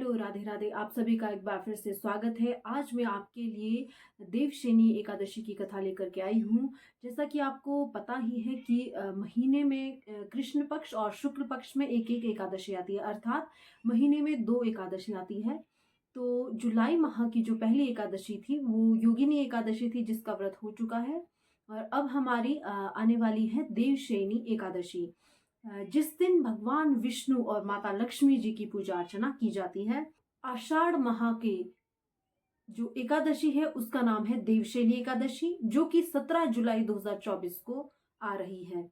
Hello, Radhe Radhe. आप सभी का एक बार फिर से स्वागत है। आज मैं आपके लिए देवशयनी एकादशी की कथा लेकर के आई हूँ। जैसा कि आपको पता ही है कि महीने में कृष्ण पक्ष और शुक्ल पक्ष में एक एक एकादशी आती है, अर्थात महीने में दो एकादशी आती है। तो जुलाई माह की जो पहली एकादशी थी वो योगिनी एकादशी थी, जिसका व्रत हो चुका है। और अब हमारी आने वाली है देवशयनी एकादशी, जिस दिन भगवान विष्णु और माता लक्ष्मी जी की पूजा अर्चना की जाती है। आषाढ़ माह के जो एकादशी है उसका नाम है देवशयनी एकादशी, जो कि 17 जुलाई 2024 को आ रही है।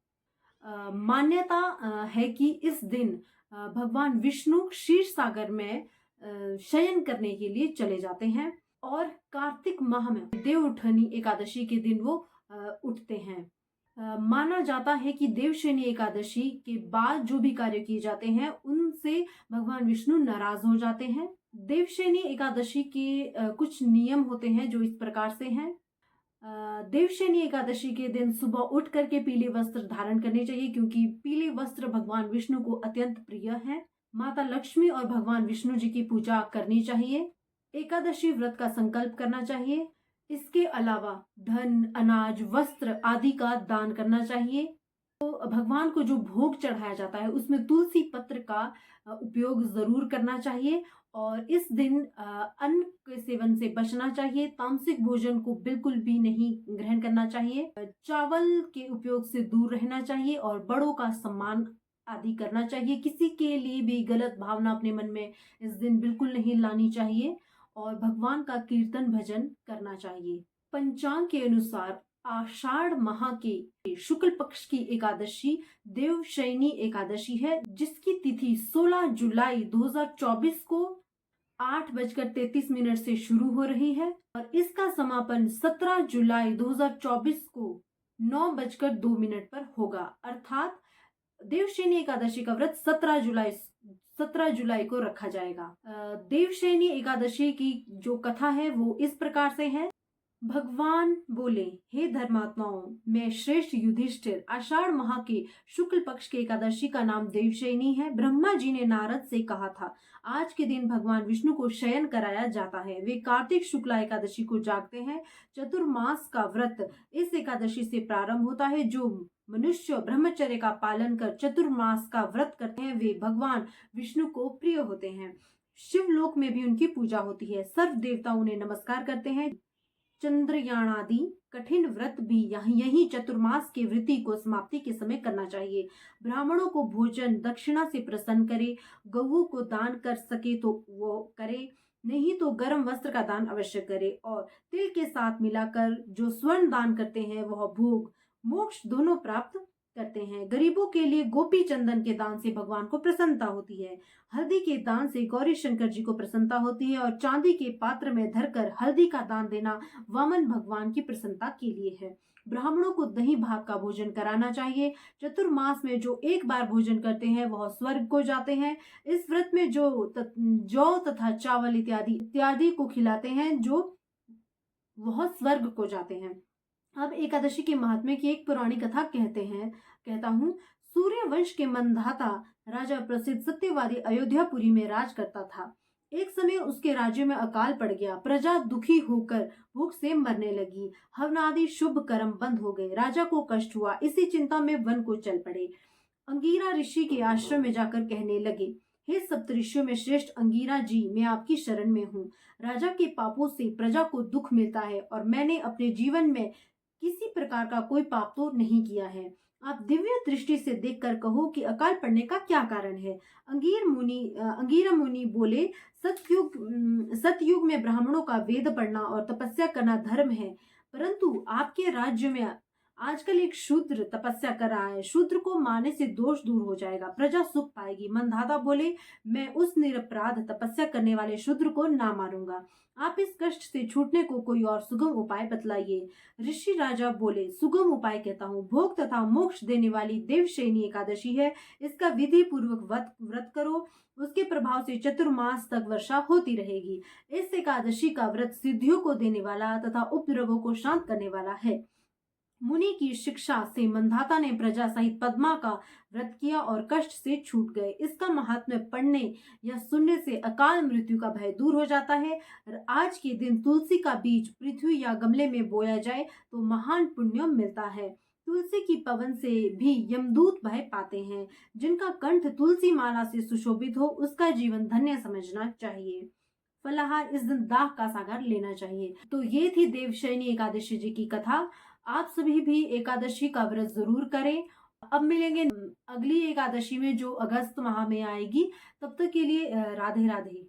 मान्यता है कि इस दिन भगवान विष्णु क्षीर सागर में शयन करने के लिए चले जाते हैं और कार्तिक माह में देव उठनी एकादशी के दिन वो उठते हैं। माना जाता है कि देवशयनी एकादशी के बाद जो भी कार्य किए जाते हैं उनसे भगवान विष्णु नाराज हो जाते हैं। देवशयनी एकादशी के कुछ नियम होते हैं जो इस प्रकार से हैं। देवशयनी एकादशी के दिन सुबह उठ करके पीले वस्त्र धारण करने चाहिए, क्योंकि पीले वस्त्र भगवान विष्णु को अत्यंत प्रिय है। माता लक्ष्मी और भगवान विष्णु जी की पूजा करनी चाहिए। एकादशी व्रत का संकल्प करना चाहिए। इसके अलावा धन, अनाज, वस्त्र आदि का दान करना चाहिए। तो भगवान को जो भोग चढ़ाया जाता है उसमें तुलसी पत्र का उपयोग जरूर करना चाहिए। और इस दिन अन्न के सेवन से बचना चाहिए। तामसिक भोजन को बिल्कुल भी नहीं ग्रहण करना चाहिए। चावल के उपयोग से दूर रहना चाहिए और बड़ों का सम्मान आदि करना चाहिए। किसी के लिए भी गलत भावना अपने मन में इस दिन बिल्कुल नहीं लानी चाहिए और भगवान का कीर्तन भजन करना चाहिए। पंचांग के अनुसार आषाढ़ माह के शुक्ल पक्ष की एकादशी देवशयनी एकादशी है, जिसकी तिथि 16 जुलाई 2024 को 8:33 से शुरू हो रही है और इसका समापन 17 जुलाई 2024 को 9:02 पर होगा। अर्थात देवशयनी एकादशी का व्रत 17 जुलाई को रखा जाएगा। देवशयनी एकादशी की जो कथा है वो इस प्रकार से है। भगवान बोले, हे धर्मात्माओं, मैं श्रेष्ठ युधिष्ठिर, आषाढ़ माह के शुक्ल पक्ष के एकादशी का नाम देवशयनी है। ब्रह्मा जी ने नारद से कहा था, आज के दिन भगवान विष्णु को शयन कराया जाता है। वे कार्तिक शुक्ला एकादशी को जागते हैं। चतुर्मास का व्रत इस एकादशी से प्रारंभ होता है। जो मनुष्य ब्रह्मचर्य का पालन कर चतुर्मास का व्रत करते हैं वे भगवान विष्णु को प्रिय होते हैं। शिवलोक में भी उनकी पूजा होती है। सर्व देवता उन्हें नमस्कार करते हैं। चंद्रयान आदि कठिन व्रत भी यही चतुर्मास के व्रती को समाप्ति के समय करना चाहिए। ब्राह्मणों को भोजन दक्षिणा से प्रसन्न करे। गऊ को दान कर सके तो वो करे, नहीं तो गर्म वस्त्र का दान अवश्य करे। और तिल के साथ मिलाकर जो स्वर्ण दान करते हैं वह भोग मोक्ष दोनों प्राप्त करते हैं। गरीबों के लिए गोपी चंदन के दान से भगवान को प्रसन्नता होती है। हल्दी के दान से गौरी शंकर जी को प्रसन्नता होती है और चांदी के पात्र में धरकर हल्दी का दान देना वामन भगवान की प्रसन्नता के लिए है। ब्राह्मणों को दही भात का भोजन कराना चाहिए। चतुर्मास में जो एक बार भोजन करते हैं वह स्वर्ग को जाते हैं। इस व्रत में जो जौ तथा चावल इत्यादि इत्यादि को खिलाते हैं जो वह स्वर्ग को जाते हैं। अब एकादशी के महात्म्य की एक पुरानी कथा कहता हूँ। सूर्य वंश के मंधाता राजा प्रसिद्ध सत्यवादी अयोध्यापुरी में राज करता था। एक समय उसके राज्य में अकाल पड़ गया। प्रजा दुखी होकर भूख से मरने लगी। हवन आदि शुभ कर्म बंद हो गए। राजा को कष्ट हुआ। इसी चिंता में वन को चल पड़े। अंगीरा ऋषि के आश्रम में जाकर कहने लगे, हे सप्तऋषियों में श्रेष्ठ अंगीरा जी, मैं आपकी शरण में हूँ। राजा के पापों से प्रजा को दुख मिलता है और मैंने अपने जीवन में किसी प्रकार का कोई पाप तो नहीं किया है। आप दिव्य दृष्टि से देखकर कहो कि अकाल पड़ने का क्या कारण है। अंगीरा मुनि बोले, सतयुग में ब्राह्मणों का वेद पढ़ना और तपस्या करना धर्म है, परंतु आपके राज्य में आजकल एक शूद्र तपस्या कर रहा है। शूद्र को मारने से दोष दूर हो जाएगा, प्रजा सुख पाएगी। मंधाता बोले, मैं उस निरपराध तपस्या करने वाले शूद्र को ना मारूंगा। आप इस कष्ट से छूटने को कोई और सुगम उपाय बतलाइए। ऋषि राजा बोले, सुगम उपाय कहता हूँ। भोग तथा मोक्ष देने वाली देवशयनी एकादशी है। इसका विधि पूर्वक व्रत करो। उसके प्रभाव से चतुर्मास तक वर्षा होती रहेगी। इस एकादशी का व्रत सिद्धियों को देने वाला तथा उपद्रवों को शांत करने वाला है। मुनि की शिक्षा से मंधाता ने प्रजा सहित पद्मा का व्रत किया और कष्ट से छूट गए। इसका महात्म्य पढ़ने या सुनने से अकाल मृत्यु का भय दूर हो जाता है। और आज के दिन तुलसी का बीज पृथ्वी या गमले में बोया जाए तो महान पुण्य मिलता है। तुलसी की पवन से भी यमदूत भय पाते हैं। जिनका कंठ तुलसी माला से सुशोभित हो उसका जीवन धन्य समझना चाहिए। फलाहार इस दिन दाह का सागर लेना चाहिए। तो ये थी देवशयनी एकादशी जी की कथा। आप सभी भी एकादशी का व्रत जरूर करें। अब मिलेंगे अगली एकादशी में जो अगस्त माह में आएगी। तब तक के लिए राधे राधे।